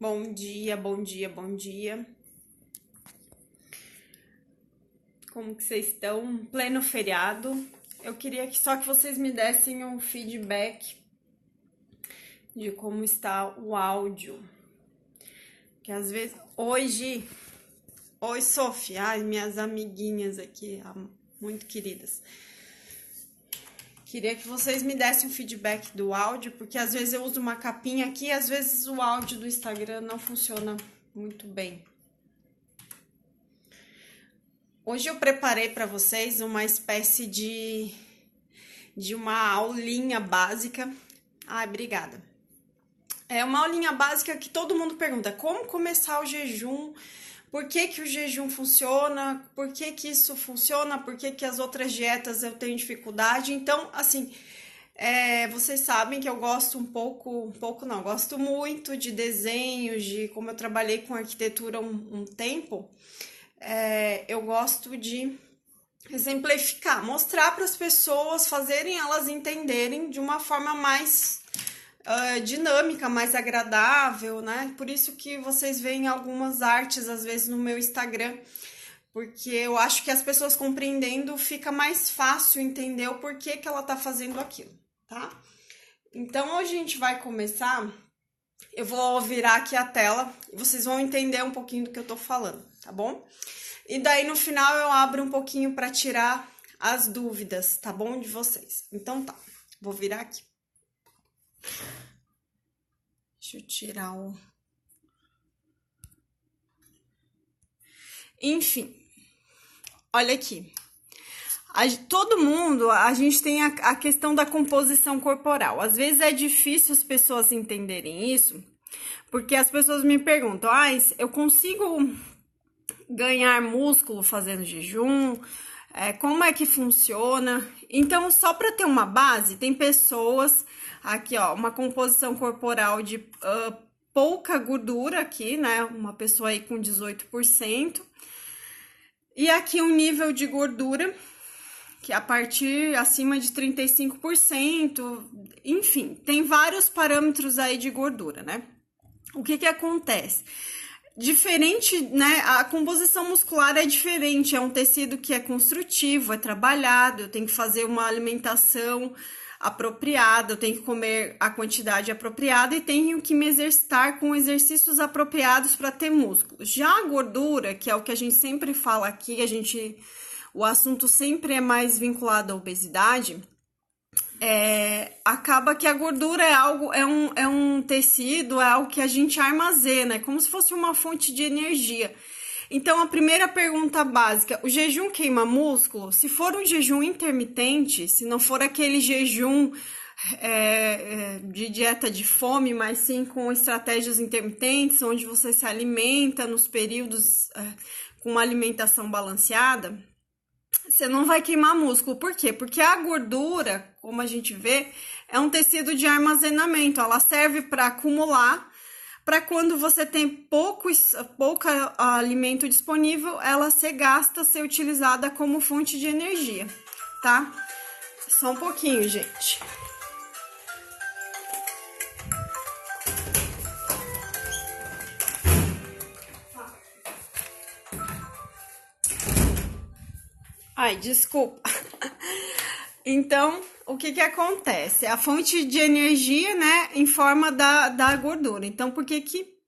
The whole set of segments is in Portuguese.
Bom dia, bom dia, bom dia. Como que vocês estão? Pleno feriado. Eu queria só que vocês me dessem um feedback de como está o áudio. Que às vezes... Oi, Sofia. Ai, minhas amiguinhas aqui, muito queridas. Queria que vocês me dessem um feedback do áudio, porque às vezes eu uso uma capinha aqui e às vezes o áudio do Instagram não funciona muito bem. Hoje eu preparei para vocês uma espécie de uma aulinha básica. Ai, obrigada. É uma aulinha básica que todo mundo pergunta: como começar o jejum? Por que que o jejum funciona? Por que que isso funciona? Por que que as outras dietas eu tenho dificuldade? Então, assim, vocês sabem que eu gosto gosto muito de desenhos, de como eu trabalhei com arquitetura um tempo. Eu gosto de exemplificar, mostrar para as pessoas, fazerem elas entenderem de uma forma mais dinâmica, mais agradável, né? Por isso que vocês veem algumas artes, às vezes, no meu Instagram, porque eu acho que as pessoas compreendendo fica mais fácil entender o porquê que ela tá fazendo aquilo, tá? Então, hoje a gente vai começar, eu vou virar aqui a tela e vocês vão entender um pouquinho do que eu tô falando, tá bom? E daí, no final, eu abro um pouquinho para tirar as dúvidas, tá bom? De vocês. Então, tá. Vou virar aqui. Deixa eu tirar o... Enfim. Olha aqui. Todo mundo, a gente tem a questão da composição corporal. Às vezes é difícil as pessoas entenderem isso, porque as pessoas me perguntam: eu consigo ganhar músculo fazendo jejum? Como é que funciona? Então, só para ter uma base, tem pessoas aqui, ó, uma composição corporal de pouca gordura aqui, né? Uma pessoa aí com 18%. E aqui um nível de gordura que a partir acima de 35%, enfim, tem vários parâmetros aí de gordura, né? O que acontece? Diferente, né? A composição muscular é diferente, é um tecido que é construtivo, é trabalhado, eu tenho que fazer uma alimentação apropriada, eu tenho que comer a quantidade apropriada e tenho que me exercitar com exercícios apropriados para ter músculo. Já a gordura, que é o que a gente sempre fala aqui, o assunto sempre é mais vinculado à obesidade. Acaba que a gordura é um tecido, é algo que a gente armazena, é como se fosse uma fonte de energia. Então, a primeira pergunta básica: o jejum queima músculo? Se for um jejum intermitente, se não for aquele jejum de dieta de fome, mas sim com estratégias intermitentes, onde você se alimenta nos períodos com uma alimentação balanceada, você não vai queimar músculo. Por quê? Porque a gordura, como a gente vê, é um tecido de armazenamento. Ela serve para acumular, para quando você tem pouco alimento disponível, ela ser gasta, ser utilizada como fonte de energia, tá? Só um pouquinho, gente. Ai, desculpa. Então, o que acontece? A fonte de energia, né, em forma da gordura. Então, por que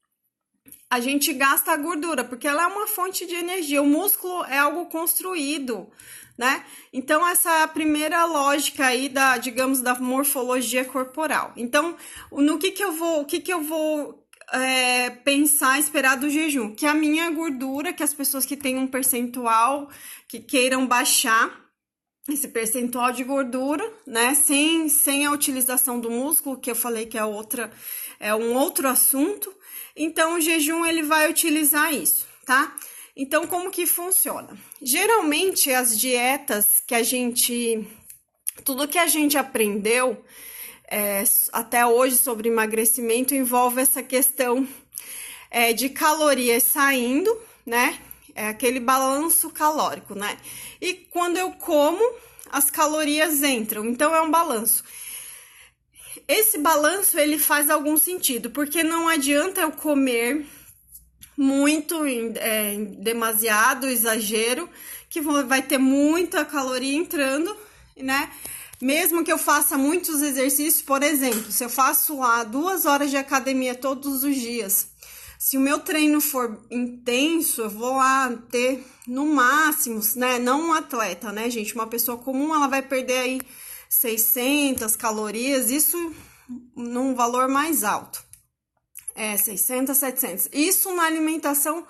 a gente gasta a gordura? Porque ela é uma fonte de energia. O músculo é algo construído, né? Então, essa é a primeira lógica aí digamos, da morfologia corporal. Então, no que eu vou pensar, esperar do jejum? Que a minha gordura, que as pessoas que têm um percentual, que queiram baixar esse percentual de gordura, né, sem a utilização do músculo, que eu falei que é um outro assunto. Então, o jejum, ele vai utilizar isso, tá? Então, como que funciona? Geralmente, as dietas tudo que a gente aprendeu até hoje sobre emagrecimento envolve essa questão de calorias saindo, né? É aquele balanço calórico, né? E quando eu como, as calorias entram. Então, é um balanço. esse balanço ele faz algum sentido, porque não adianta eu comer muito, demasiado exagero, que vai ter muita caloria entrando, né? Mesmo que eu faça muitos exercícios, por exemplo, se eu faço lá 2 horas de academia todos os dias, se o meu treino for intenso, eu vou lá ter no máximo, né? Não um atleta, né, gente? Uma pessoa comum, ela vai perder aí 600 calorias, isso num valor mais alto. 600, 700. Isso na alimentação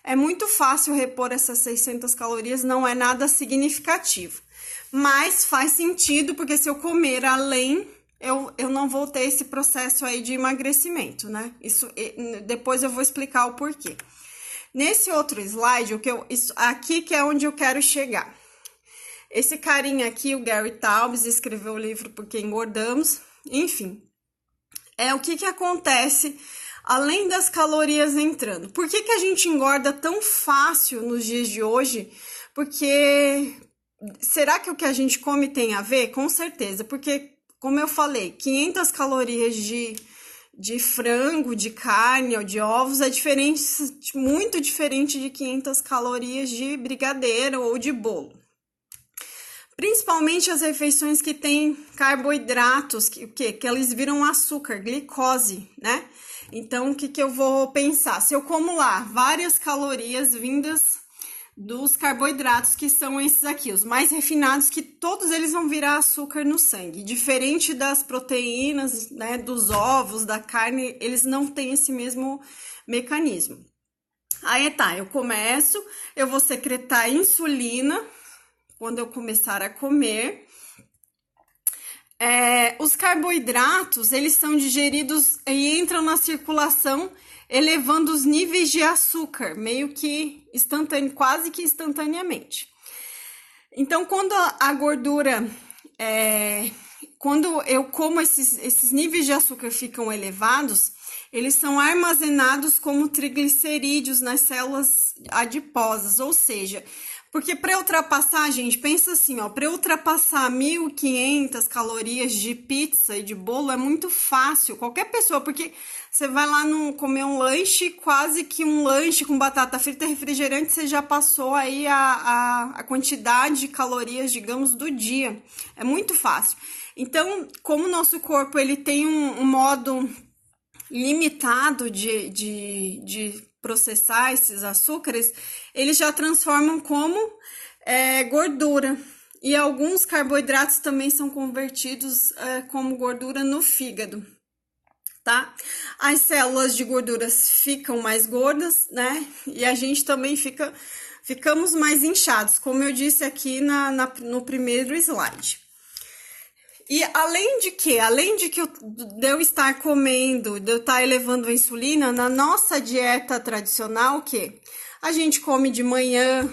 é muito fácil repor essas 600 calorias, não é nada significativo. Mas faz sentido, porque se eu comer além, eu não vou ter esse processo aí de emagrecimento, né? Isso, depois eu vou explicar o porquê. Nesse outro slide, isso aqui que é onde eu quero chegar. Esse carinha aqui, o Gary Taubes, escreveu o livro Por que Engordamos. Enfim, o que acontece além das calorias entrando. Por que a gente engorda tão fácil nos dias de hoje? Porque será que o que a gente come tem a ver? Com certeza, porque, como eu falei, 500 calorias de frango, de carne ou de ovos é diferente, muito diferente de 500 calorias de brigadeiro ou de bolo. Principalmente as refeições que têm carboidratos, que eles viram açúcar, glicose, né? Então, o que eu vou pensar? Se eu como lá várias calorias vindas dos carboidratos, que são esses aqui, os mais refinados, que todos eles vão virar açúcar no sangue. Diferente das proteínas, né, dos ovos, da carne, eles não têm esse mesmo mecanismo. Aí tá, eu vou secretar insulina quando eu começar a comer. Os carboidratos, eles são digeridos e entram na circulação, elevando os níveis de açúcar, meio que quase que instantaneamente. Então, quando a gordura, quando eu como esses níveis de açúcar ficam elevados, eles são armazenados como triglicerídeos nas células adiposas, ou seja, porque para ultrapassar, gente, pensa assim, ó, para ultrapassar 1.500 calorias de pizza e de bolo é muito fácil, qualquer pessoa, porque você vai lá comer um lanche, quase que um lanche com batata frita e refrigerante, você já passou aí a quantidade de calorias, digamos, do dia. É muito fácil. Então, como o nosso corpo ele tem um modo limitado de processar esses açúcares, eles já transformam como gordura. E alguns carboidratos também são convertidos como gordura no fígado, tá? As células de gorduras ficam mais gordas, né? E a gente também ficamos mais inchados, como eu disse aqui no primeiro slide. E além de eu estar comendo, de eu estar elevando a insulina, na nossa dieta tradicional, a gente come de manhã,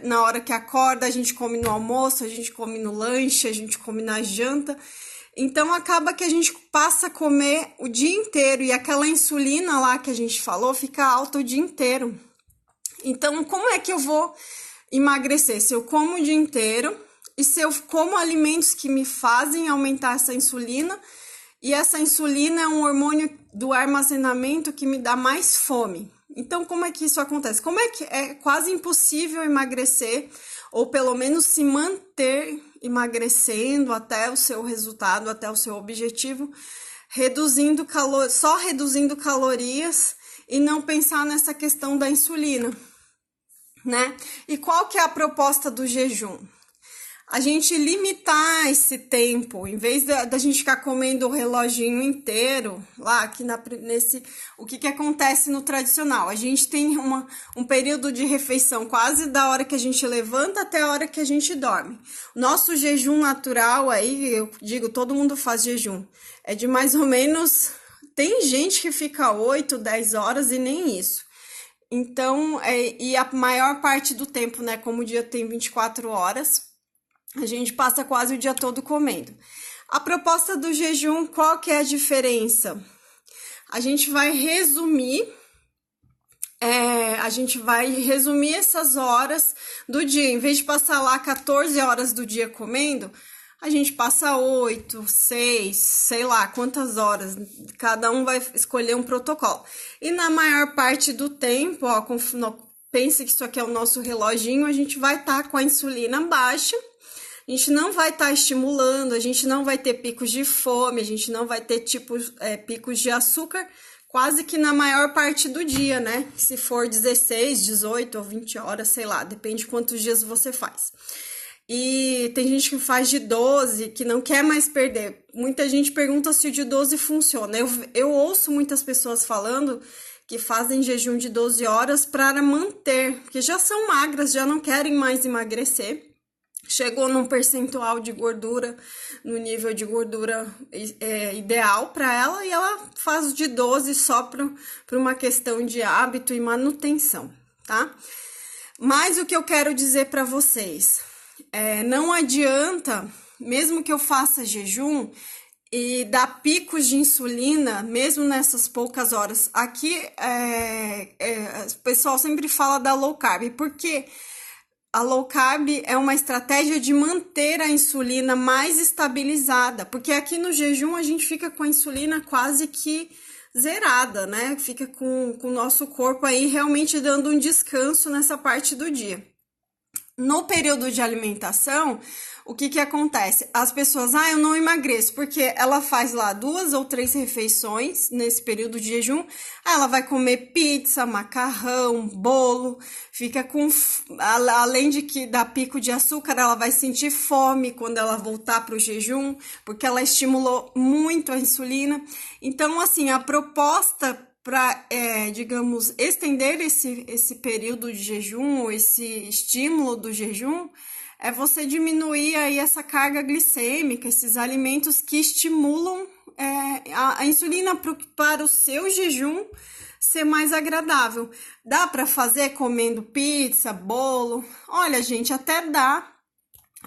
na hora que acorda, a gente come no almoço, a gente come no lanche, a gente come na janta. Então, acaba que a gente passa a comer o dia inteiro e aquela insulina lá que a gente falou fica alta o dia inteiro. Então, como é que eu vou emagrecer? Se eu como o dia inteiro e se eu como alimentos que me fazem aumentar essa insulina, e essa insulina é um hormônio do armazenamento que me dá mais fome. Então, como é que isso acontece? Como é que é quase impossível emagrecer, ou pelo menos se manter emagrecendo até o seu resultado, até o seu objetivo, só reduzindo calorias e não pensar nessa questão da insulina, né? E qual que é a proposta do jejum? A gente limitar esse tempo, em vez da gente ficar comendo o reloginho inteiro, lá aqui o que acontece no tradicional? A gente tem um período de refeição quase da hora que a gente levanta até a hora que a gente dorme. Nosso jejum natural aí, eu digo, todo mundo faz jejum, é de mais ou menos, tem gente que fica 8, 10 horas e nem isso. Então, e a maior parte do tempo, né, como o dia tem 24 horas, a gente passa quase o dia todo comendo. A proposta do jejum, qual que é a diferença? A gente vai resumir essas horas do dia. Em vez de passar lá 14 horas do dia comendo, a gente passa 8, 6, sei lá quantas horas, cada um vai escolher um protocolo. E na maior parte do tempo, ó, pense que isso aqui é o nosso reloginho, a gente vai estar com a insulina baixa, a gente não vai estar estimulando, a gente não vai ter picos de fome, a gente não vai ter picos de açúcar, quase que na maior parte do dia, né? Se for 16, 18 ou 20 horas, sei lá, depende de quantos dias você faz. E tem gente que faz de 12, que não quer mais perder. Muita gente pergunta se o de 12 funciona. Eu ouço muitas pessoas falando que fazem jejum de 12 horas para manter, porque já são magras, já não querem mais emagrecer. Chegou num percentual de gordura, no nível de gordura ideal para ela, e ela faz de 12 só por uma questão de hábito e manutenção, tá? Mas o que eu quero dizer para vocês... não adianta, mesmo que eu faça jejum e dá picos de insulina, mesmo nessas poucas horas. Aqui, o pessoal sempre fala da low carb, porque a low carb é uma estratégia de manter a insulina mais estabilizada, porque aqui no jejum a gente fica com a insulina quase que zerada, né? Fica com o nosso corpo aí realmente dando um descanso nessa parte do dia. No período de alimentação, o que acontece? As pessoas, eu não emagreço, porque ela faz lá 2 ou 3 refeições nesse período de jejum, ela vai comer pizza, macarrão, bolo, fica com, além de que dá pico de açúcar, ela vai sentir fome quando ela voltar para o jejum, porque ela estimulou muito a insulina. Então, assim, a proposta para, digamos, estender esse período de jejum, esse estímulo do jejum, é você diminuir aí essa carga glicêmica, esses alimentos que estimulam a insulina para o seu jejum ser mais agradável. Dá para fazer comendo pizza, bolo? Olha, gente, até dá,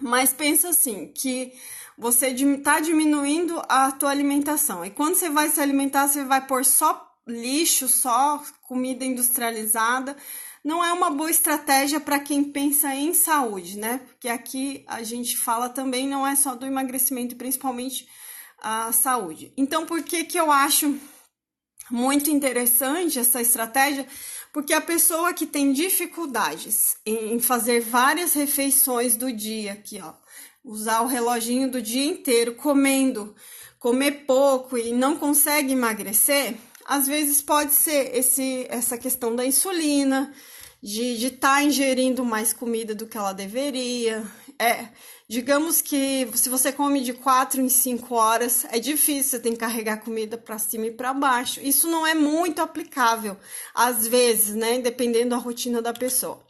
mas pensa assim, que você está diminuindo a tua alimentação. E quando você vai se alimentar, você vai pôr só lixo, só comida industrializada. Não é uma boa estratégia para quem pensa em saúde, né? Porque aqui a gente fala também, não é só do emagrecimento, principalmente a saúde. Então, por que eu acho muito interessante essa estratégia? Porque a pessoa que tem dificuldades em fazer várias refeições do dia, aqui, ó, usar o reloginho do dia inteiro, comer pouco e não consegue emagrecer, às vezes pode ser essa questão da insulina, de estar ingerindo mais comida do que ela deveria. Digamos que se você come de 4 em 5 horas, é difícil, você tem que carregar comida para cima e para baixo. Isso não é muito aplicável, às vezes, né? Dependendo da rotina da pessoa.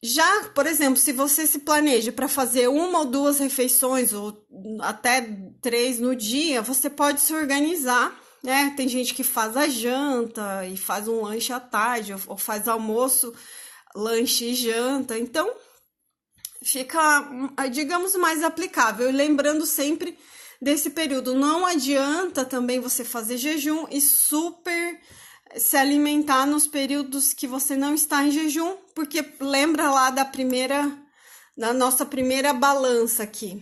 Já, por exemplo, se você se planeja para fazer 1 ou 2 refeições, ou até 3 no dia, você pode se organizar, né? Tem gente que faz a janta e faz um lanche à tarde, ou faz almoço, lanche e janta. Então, fica, digamos, mais aplicável. E lembrando sempre desse período, não adianta também você fazer jejum e super se alimentar nos períodos que você não está em jejum, porque lembra lá da nossa primeira balança aqui.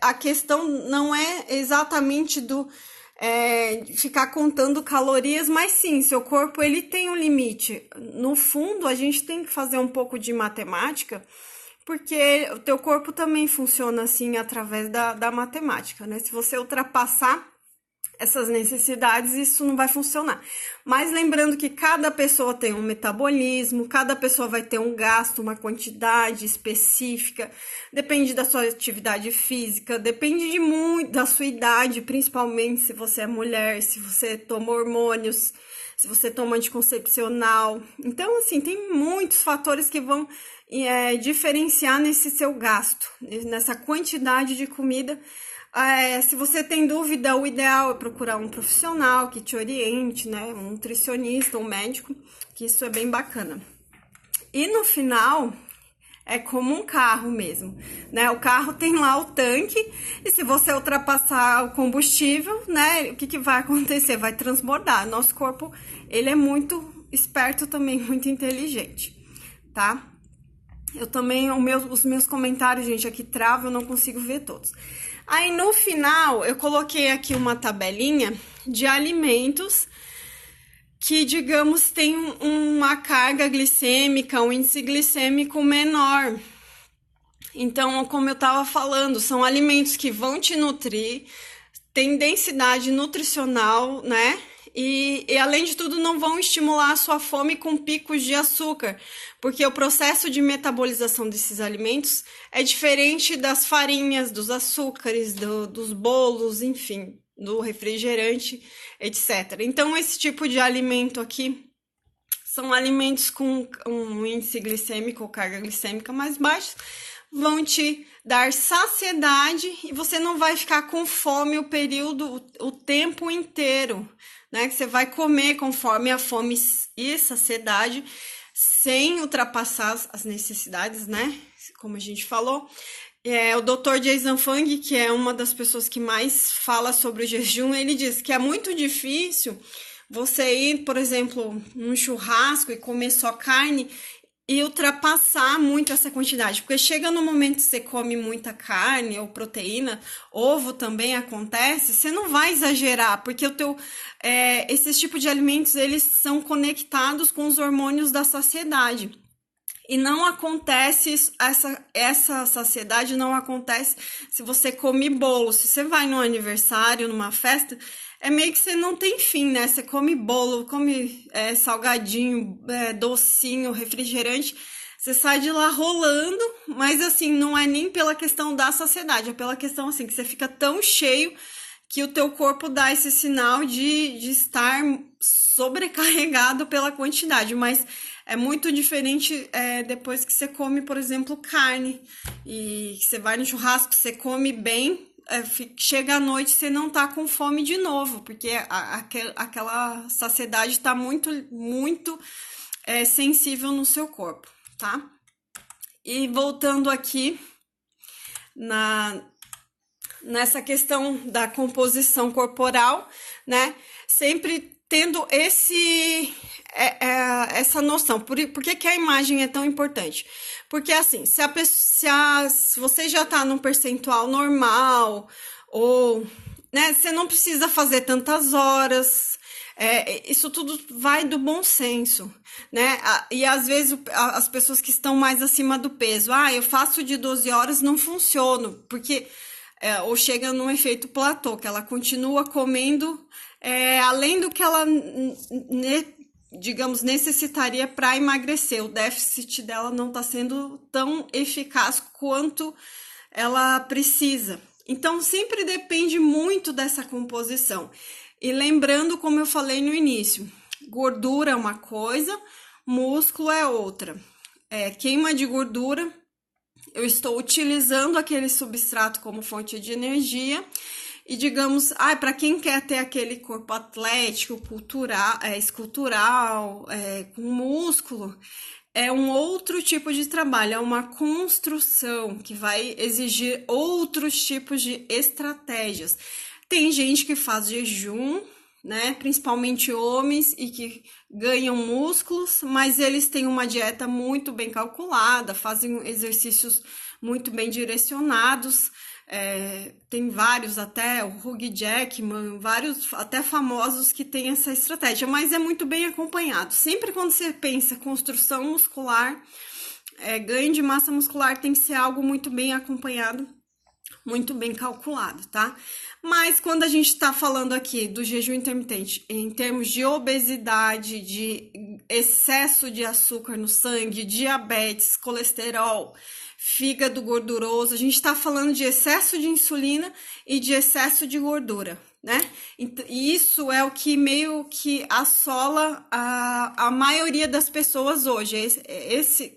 A questão não é exatamente ficar contando calorias, mas sim, seu corpo ele tem um limite. No fundo, a gente tem que fazer um pouco de matemática, porque o teu corpo também funciona assim através da matemática, né? Se você ultrapassar essas necessidades, isso não vai funcionar. Mas lembrando que cada pessoa tem um metabolismo, cada pessoa vai ter um gasto, uma quantidade específica, depende da sua atividade física, depende de muito da sua idade, principalmente se você é mulher, se você toma hormônios, se você toma anticoncepcional. Então, assim, tem muitos fatores que vão diferenciar nesse seu gasto, nessa quantidade de comida. Se você tem dúvida, o ideal é procurar um profissional que te oriente, né? Um nutricionista, um médico, que isso é bem bacana. E no final, é como um carro mesmo, né? O carro tem lá o tanque e se você ultrapassar o combustível, né? O que vai acontecer? Vai transbordar. Nosso corpo, ele é muito esperto também, muito inteligente, tá? Eu também, os meus comentários, gente, aqui trava, eu não consigo ver todos. Aí no final, eu coloquei aqui uma tabelinha de alimentos que, digamos, tem uma carga glicêmica, um índice glicêmico menor. Então, como eu estava falando, são alimentos que vão te nutrir, tem densidade nutricional, né? E além de tudo, não vão estimular a sua fome com picos de açúcar, porque o processo de metabolização desses alimentos é diferente das farinhas, dos açúcares, dos bolos, enfim, do refrigerante, etc. Então, esse tipo de alimento aqui são alimentos com um índice glicêmico ou carga glicêmica mais baixo, vão te dar saciedade e você não vai ficar com fome o tempo inteiro, né? Que você vai comer conforme a fome e a saciedade, sem ultrapassar as necessidades, né? Como a gente falou. O Dr. Jason Fung, que é uma das pessoas que mais fala sobre o jejum, ele diz que é muito difícil você ir, por exemplo, num churrasco e comer só carne e ultrapassar muito essa quantidade, porque chega no momento que você come muita carne ou proteína, ovo também acontece, você não vai exagerar, porque esses tipos de alimentos, eles são conectados com os hormônios da saciedade. E não acontece essa saciedade não acontece se você come bolo. Se você vai num aniversário, numa festa, é meio que você não tem fim, né? Você come bolo, come salgadinho, docinho, refrigerante. Você sai de lá rolando, mas assim, não é nem pela questão da saciedade, é pela questão assim, que você fica tão cheio que o teu corpo dá esse sinal de estar sobrecarregado pela quantidade, mas é muito diferente depois que você come, por exemplo, carne, e você vai no churrasco, você come bem, chega à noite você não tá com fome de novo, porque aquela saciedade tá muito, muito sensível no seu corpo, tá? E voltando aqui nessa questão da composição corporal, né? Sempre tendo essa noção. Por que a imagem é tão importante? Porque assim, se você já tá num percentual normal, ou, né, você não precisa fazer tantas horas, isso tudo vai do bom senso, né? E às vezes as pessoas que estão mais acima do peso, eu faço de 12 horas, não funciona, porque ou chega num efeito platô, que ela continua comendo além do que ela, digamos, necessitaria para emagrecer. O déficit dela não está sendo tão eficaz quanto ela precisa. Então, sempre depende muito dessa composição. E lembrando, como eu falei no início, gordura é uma coisa, músculo é outra. Queima de gordura, eu estou utilizando aquele substrato como fonte de energia. E digamos, para quem quer ter aquele corpo atlético, escultural, com músculo, é um outro tipo de trabalho, é uma construção que vai exigir outros tipos de estratégias. Tem gente que faz jejum, né, principalmente homens, e que ganham músculos, mas eles têm uma dieta muito bem calculada, fazem exercícios muito bem direcionados. Tem vários, até o Hugh Jackman, vários até famosos que têm essa estratégia, mas é muito bem acompanhado. Sempre quando você pensa construção muscular, ganho de massa muscular, tem que ser algo muito bem acompanhado, muito bem calculado, tá? Mas quando a gente tá falando aqui do jejum intermitente, em termos de obesidade, de excesso de açúcar no sangue, diabetes, colesterol, fígado gorduroso, a gente está falando de excesso de insulina e de excesso de gordura, né? E isso é o que meio que assola a maioria das pessoas hoje.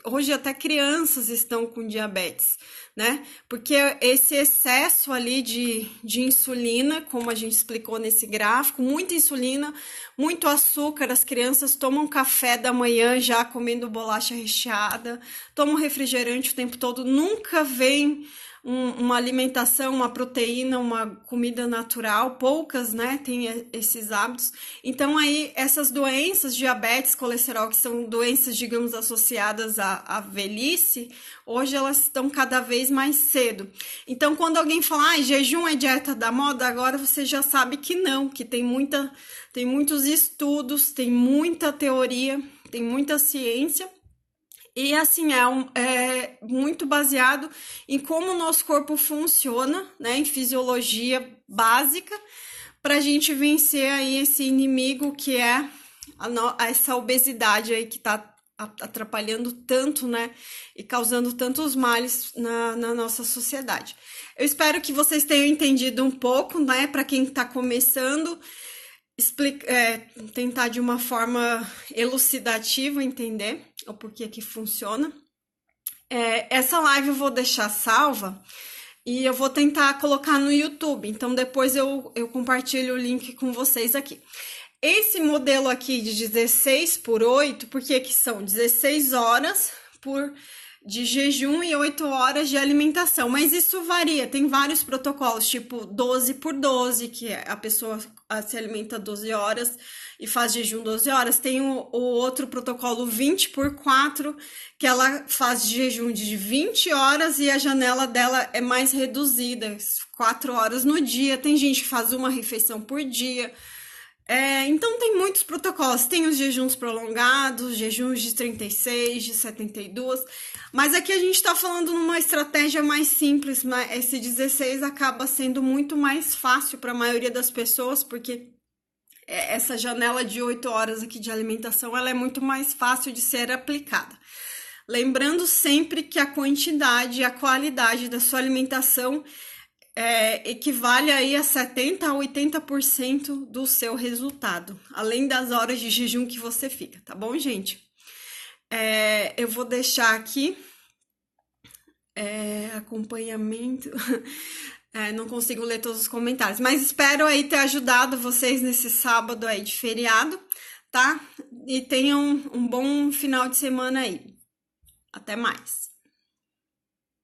Hoje até crianças estão com diabetes, né? Porque esse excesso ali de insulina, como a gente explicou nesse gráfico, muita insulina, muito açúcar, as crianças tomam café da manhã já comendo bolacha recheada, tomam refrigerante o tempo todo, nunca vem uma alimentação, uma proteína, uma comida natural, poucas, né, têm esses hábitos. Então, aí, essas doenças, diabetes, colesterol, que são doenças, digamos, associadas à velhice, hoje elas estão cada vez mais cedo. Então, quando alguém fala, jejum é dieta da moda, agora você já sabe que não, que tem muitos estudos, tem muita teoria, tem muita ciência. E assim, é muito baseado em como o nosso corpo funciona, né? Em fisiologia básica, para a gente vencer aí esse inimigo que é essa obesidade aí que tá atrapalhando tanto, né? E causando tantos males na nossa sociedade. Eu espero que vocês tenham entendido um pouco, né? Para quem está começando, tentar de uma forma elucidativa entender o porquê que funciona. Essa live eu vou deixar salva e eu vou tentar colocar no YouTube, então depois eu compartilho o link com vocês aqui. Esse modelo aqui de 16 por 8, porque que são 16 horas de jejum e 8 horas de alimentação, mas isso varia, tem vários protocolos, tipo 12 por 12, que a pessoa se alimenta 12 horas e faz jejum 12 horas, tem o outro protocolo 20 por 4, que ela faz jejum de 20 horas e a janela dela é mais reduzida, 4 horas no dia, tem gente que faz uma refeição por dia. Então tem muitos protocolos, tem os jejuns prolongados, jejuns de 36, de 72, mas aqui a gente está falando numa estratégia mais simples, mas esse 16 acaba sendo muito mais fácil para a maioria das pessoas, porque essa janela de 8 horas aqui de alimentação, ela é muito mais fácil de ser aplicada. Lembrando sempre que a quantidade e a qualidade da sua alimentação equivale aí a 70% a 80% do seu resultado, além das horas de jejum que você fica, tá bom, gente? Eu vou deixar aqui acompanhamento, não consigo ler todos os comentários, mas espero aí ter ajudado vocês nesse sábado aí de feriado, tá? E tenham um bom final de semana aí. Até mais!